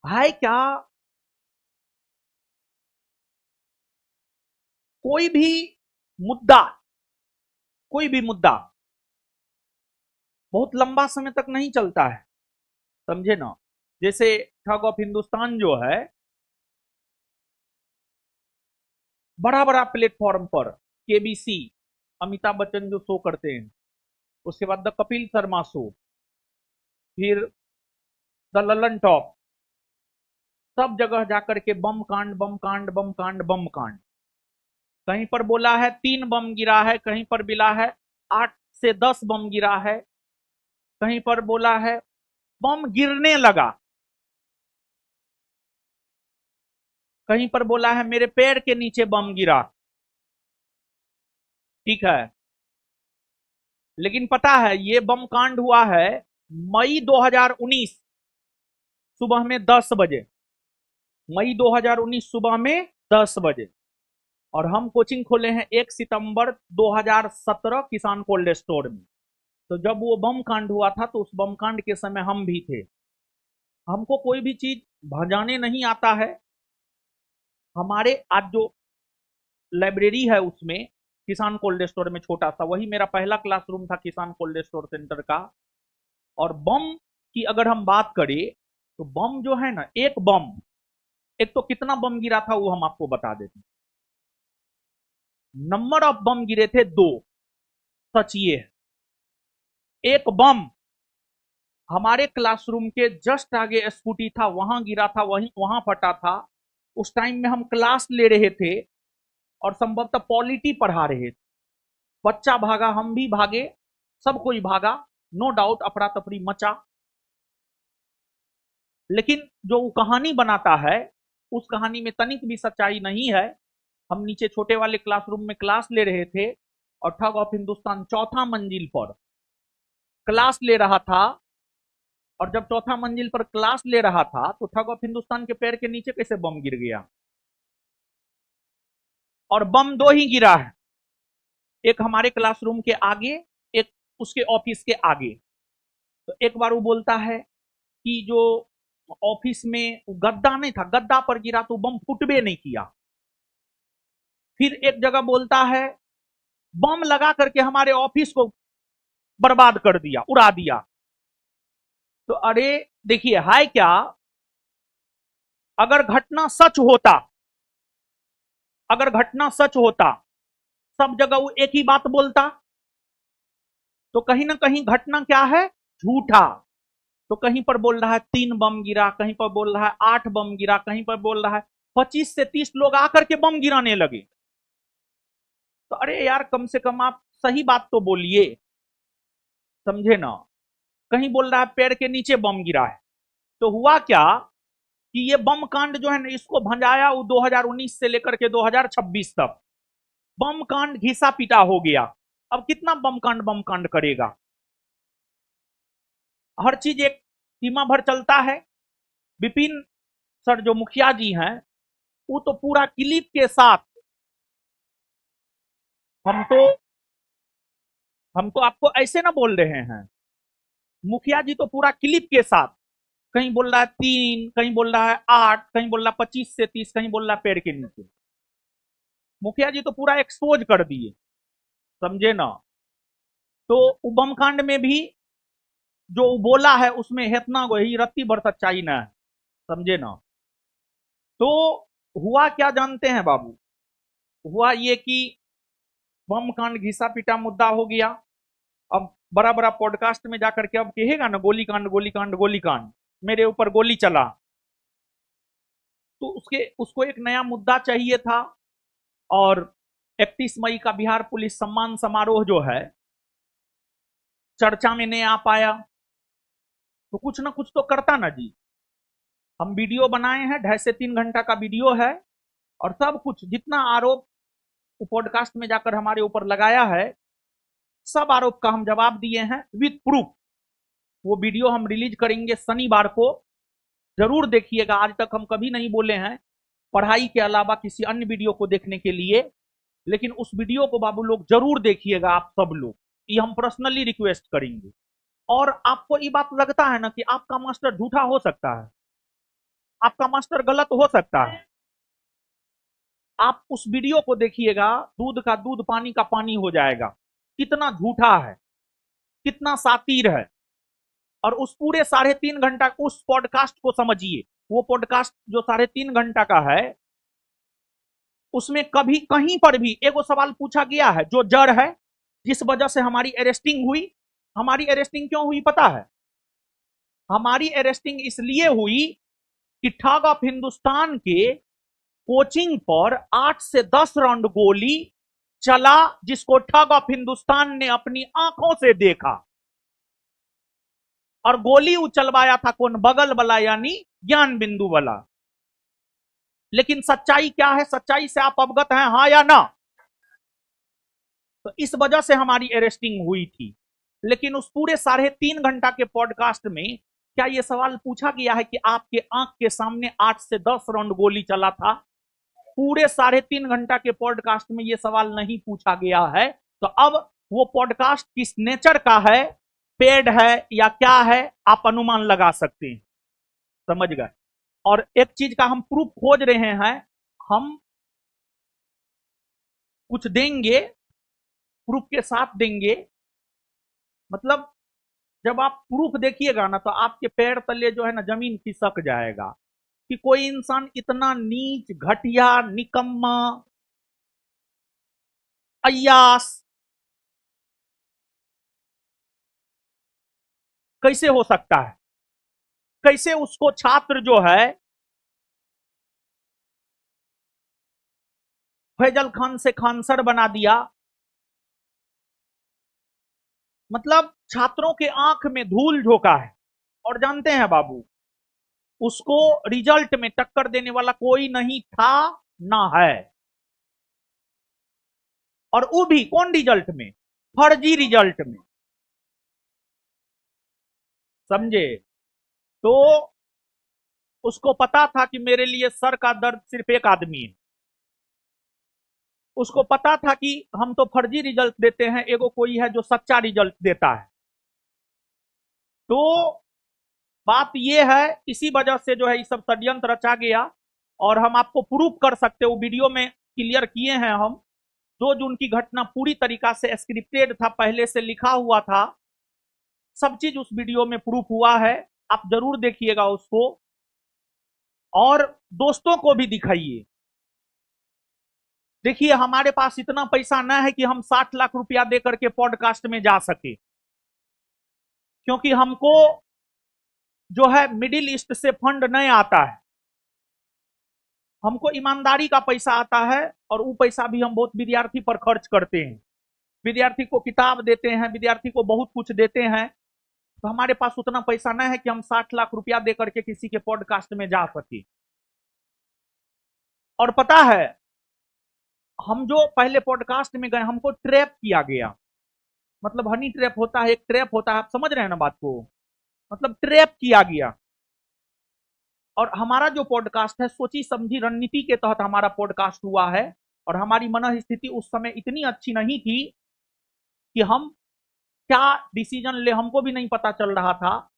है क्या? कोई भी मुद्दा, कोई भी मुद्दा बहुत लंबा समय तक नहीं चलता है, समझे ना। जैसे ठग ऑफ हिंदुस्तान जो है, बड़ा बड़ा प्लेटफॉर्म पर, केबीसी, अमिताभ बच्चन जो शो करते हैं, उसके बाद द कपिल शर्मा शो, फिर द ललन टॉप, सब जगह जाकर के बम कांड, बम कांड, बम कांड, बम कांड। कहीं पर बोला है 3 बम गिरा है, कहीं पर मिला है 8 से 10 बम गिरा है, कहीं पर बोला है बम गिरने लगा, कहीं पर बोला है मेरे पैर के नीचे बम गिरा। ठीक है, लेकिन पता है ये बम कांड हुआ है मई 2019 सुबह में 10 बजे। मई 2019 सुबह में 10 बजे। और हम कोचिंग खोले हैं 1 सितंबर 2017 किसान कोल्ड स्टोर में। तो जब वो बम कांड हुआ था तो उस बम कांड के समय हम भी थे। हमको कोई भी चीज भजाने नहीं आता है। हमारे आज जो लाइब्रेरी है उसमें, किसान कोल्ड स्टोर में छोटा सा, वही मेरा पहला क्लासरूम था किसान कोल्ड स्टोर सेंटर का। और बम की अगर हम बात करें तो बम जो है ना, एक बम, एक तो कितना बम गिरा था वो हम आपको बता देते हैं। नंबर ऑफ बम गिरे थे 2। सच ये है, एक बम हमारे क्लासरूम के जस्ट आगे स्कूटी था वहां गिरा था, वहीं वहां फटा था। उस टाइम में हम क्लास ले रहे थे और संभवतः पॉलिटी पढ़ा रहे थे। बच्चा भागा, हम भी भागे, सब कोई भागा, नो डाउट अफरा तफरी मचा। लेकिन जो वो कहानी बनाता है, उस कहानी में तनिक भी सच्चाई नहीं है। हम नीचे छोटे वाले क्लासरूम में क्लास ले रहे थे और ठग ऑफ हिंदुस्तान चौथा मंजिल पर क्लास ले रहा था। और जब चौथा मंजिल पर क्लास ले रहा था तो ठग ऑफ हिंदुस्तान के पैर के नीचे कैसे बम गिर गया। और बम 2 ही गिरा है, एक हमारे क्लासरूम के आगे, एक उसके ऑफिस के आगे। तो एक बार वो बोलता है कि जो ऑफिस में गद्दा नहीं था, गद्दा पर गिरा तो बम फुटबे नहीं किया। फिर एक जगह बोलता है बम लगा करके हमारे ऑफिस को बर्बाद कर दिया, उड़ा दिया। तो अरे देखिए है क्या, अगर घटना सच होता, अगर घटना सच होता, सब जगह वो एक ही बात बोलता। तो कहीं ना कहीं घटना क्या है, झूठा। तो कहीं पर बोल रहा है 3 बम गिरा, कहीं पर बोल रहा है 8 बम गिरा, कहीं पर बोल रहा है 25 से 30 लोग आकर के बम गिराने लगे। तो अरे यार कम से कम आप सही बात तो बोलिए, समझे ना। कहीं बोल रहा है पैर के नीचे बम गिरा है। तो हुआ क्या कि ये बम कांड जो है ना, इसको भंजाया वो 2019 से लेकर के 2026 तक बम कांड घिसा पिटा हो गया। अब कितना बम कांड करेगा। हर चीज एक सीमा भर चलता है। विपिन सर जो मुखिया जी हैं, वो तो पूरा क्लिप के साथ, हम तो हम तो आपको ऐसे ना बोल रहे हैं, मुखिया जी तो पूरा क्लिप के साथ, कहीं बोल रहा है 3, कहीं बोल रहा है 8, कहीं बोल रहा है 25 से 30, कहीं बोल रहा है पेड़ के नीचे। मुखिया जी तो पूरा एक्सपोज कर दिए, समझे ना। तो बम कांड में भी जो बोला है उसमें इतना वही रत्ती भर सच्चाई ना है, समझे ना। तो हुआ क्या जानते हैं बाबू, हुआ ये कि बम कांड घिसा पिटा मुद्दा हो गया। अब बड़ा बड़ा पॉडकास्ट में जाकर के अब कहेगा ना गोली कांड, गोली कांड, गोली कांड, मेरे ऊपर गोली चला। तो उसके उसको एक नया मुद्दा चाहिए था। और 31 मई का बिहार पुलिस सम्मान समारोह जो है, चर्चा में नहीं आ पाया। तो कुछ ना कुछ तो करता ना जी। हम वीडियो बनाए हैं, 2.5 से 3 घंटा का वीडियो है। और सब कुछ जितना आरोप पॉडकास्ट में जाकर हमारे ऊपर लगाया है, सब आरोप का हम जवाब दिए हैं विद प्रूफ। वो वीडियो हम रिलीज करेंगे शनिवार को, जरूर देखिएगा। आज तक हम कभी नहीं बोले हैं पढ़ाई के अलावा किसी अन्य वीडियो को देखने के लिए, लेकिन उस वीडियो को बाबू लोग जरूर देखिएगा, आप सब लोग, ये हम पर्सनली रिक्वेस्ट करेंगे। और आपको ये बात लगता है ना कि आपका मास्टर झूठा हो सकता है, आपका मास्टर गलत हो सकता है। आप उस वीडियो को देखिएगा, दूध का दूध पानी का पानी हो जाएगा। कितना झूठा है, कितना सातिर है। और उस पूरे 3.5 घंटा उस पॉडकास्ट को समझिए। वो पॉडकास्ट जो 3.5 घंटा का है, उसमें कभी कहीं पर भी एगो सवाल पूछा गया है जो जड़ है, जिस वजह से हमारी अरेस्टिंग हुई। हमारी अरेस्टिंग क्यों हुई पता है? हमारी अरेस्टिंग इसलिए हुई कि ठग ऑफ हिंदुस्तान के कोचिंग पर 8 से 10 राउंड गोली चला, जिसको ठग ऑफ हिंदुस्तान ने अपनी आंखों से देखा। और गोली उचलवाया था कौन? बगल वाला, यानी ज्ञान बिंदु वाला। लेकिन सच्चाई क्या है? सच्चाई से आप अवगत हैं, हां या ना? तो इस वजह से हमारी अरेस्टिंग हुई थी। लेकिन उस पूरे 3.5 घंटा के पॉडकास्ट में क्या यह सवाल पूछा गया है कि आपके आंख के सामने 8 से 10 राउंड गोली चला था? पूरे 3.5 घंटा के पॉडकास्ट में यह सवाल नहीं पूछा गया है। तो अब वो पॉडकास्ट किस नेचर का है, पेड है या क्या है, आप अनुमान लगा सकते हैं। समझ गए? और एक चीज का हम प्रूफ खोज रहे हैं, हम कुछ देंगे, प्रूफ के साथ देंगे। मतलब जब आप प्रूफ देखिएगा ना, तो आपके पैर तले जो है ना जमीन खिसक जाएगा कि कोई इंसान इतना नीच, घटिया, निकम्मा, अय्यास कैसे हो सकता है? कैसे उसको छात्र जो है फैजल खान से खानसर बना दिया। मतलब छात्रों के आंख में धूल झोंका है। और जानते हैं बाबू, उसको रिजल्ट में टक्कर देने वाला कोई नहीं था, ना है। और वो भी कौन रिजल्ट में? फर्जी रिजल्ट में। समझे? तो उसको पता था कि मेरे लिए सर का दर्द सिर्फ एक आदमी है। उसको पता था कि हम तो फर्जी रिजल्ट देते हैं, एगो कोई है जो सच्चा रिजल्ट देता है। तो बात यह है, इसी वजह से जो है ये सब षड्यंत्र रचा गया। और हम आपको प्रूफ कर सकते हो, वीडियो में क्लियर किए हैं हम। 2 जून की घटना पूरी तरीका से स्क्रिप्टेड था, पहले से लिखा हुआ था। सब चीज उस वीडियो में प्रूफ हुआ है। आप जरूर देखिएगा उसको, और दोस्तों को भी दिखाइए। देखिए, हमारे पास इतना पैसा ना है कि हम 60 लाख रुपया देकर के पॉडकास्ट में जा सके, क्योंकि हमको जो है मिडिल ईस्ट से फंड नहीं आता है। हमको ईमानदारी का पैसा आता है, और वो पैसा भी हम बहुत विद्यार्थी पर खर्च करते हैं। विद्यार्थी को किताब देते हैं, विद्यार्थी को बहुत कुछ देते हैं। तो हमारे पास उतना पैसा नहीं है कि हम 60 लाख रुपया दे करके किसी के पॉडकास्ट में जा सके। और पता है, हम जो पहले पॉडकास्ट में गए, हमको ट्रैप किया गया। मतलब हनी ट्रैप होता है, एक ट्रैप होता है, आप समझ रहे हैं ना बात को? मतलब ट्रैप किया गया। और हमारा जो पॉडकास्ट है, सोची समझी रणनीति के तहत हमारा पॉडकास्ट हुआ है। और हमारी मन स्थिति उस समय इतनी अच्छी नहीं थी कि हम क्या डिसीजन ले, हमको भी नहीं पता चल रहा था।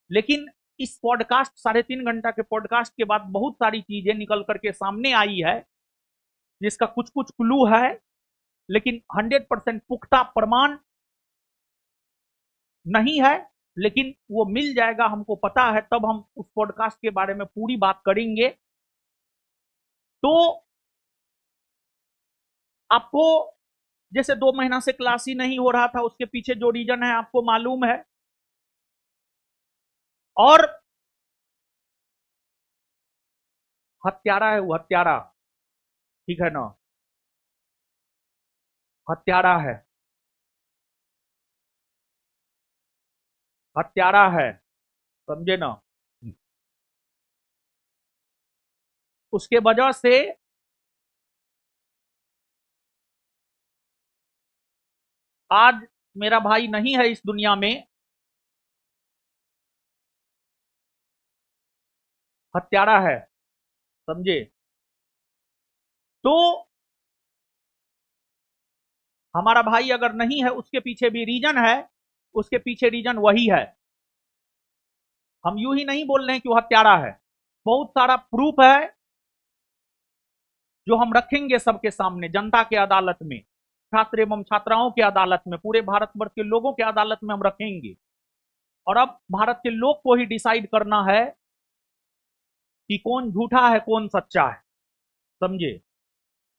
लेकिन इस पॉडकास्ट 3.5 घंटा के पॉडकास्ट के बाद बहुत सारी चीजें निकल करके सामने आई है, जिसका कुछ कुछ क्लू है, लेकिन 100% पुख्ता प्रमाण नहीं है। लेकिन वो मिल जाएगा, हमको पता है, तब हम उस पॉडकास्ट के बारे में पूरी बात करेंगे। तो आपको जैसे 2 महीना से क्लास ही नहीं हो रहा था, उसके पीछे जो रीजन है आपको मालूम है। और हत्यारा है, वो हत्यारा, ठीक है ना? हत्यारा है, हत्यारा है, समझे ना? उसके वजह से आज मेरा भाई नहीं है इस दुनिया में। हत्यारा है, समझे? तो हमारा भाई अगर नहीं है, उसके पीछे भी रीजन है। उसके पीछे रीजन वही है। हम यूं ही नहीं बोल रहे हैं कि वो हत्यारा है। बहुत सारा प्रूफ है जो हम रखेंगे सबके सामने, जनता के अदालत में, छात्र एवं छात्राओं की अदालत में, पूरे भारतवर्ष के लोगों की अदालत में हम रखेंगे। और अब भारत के लोग को ही डिसाइड करना है कि कौन झूठा है कौन सच्चा है, समझे।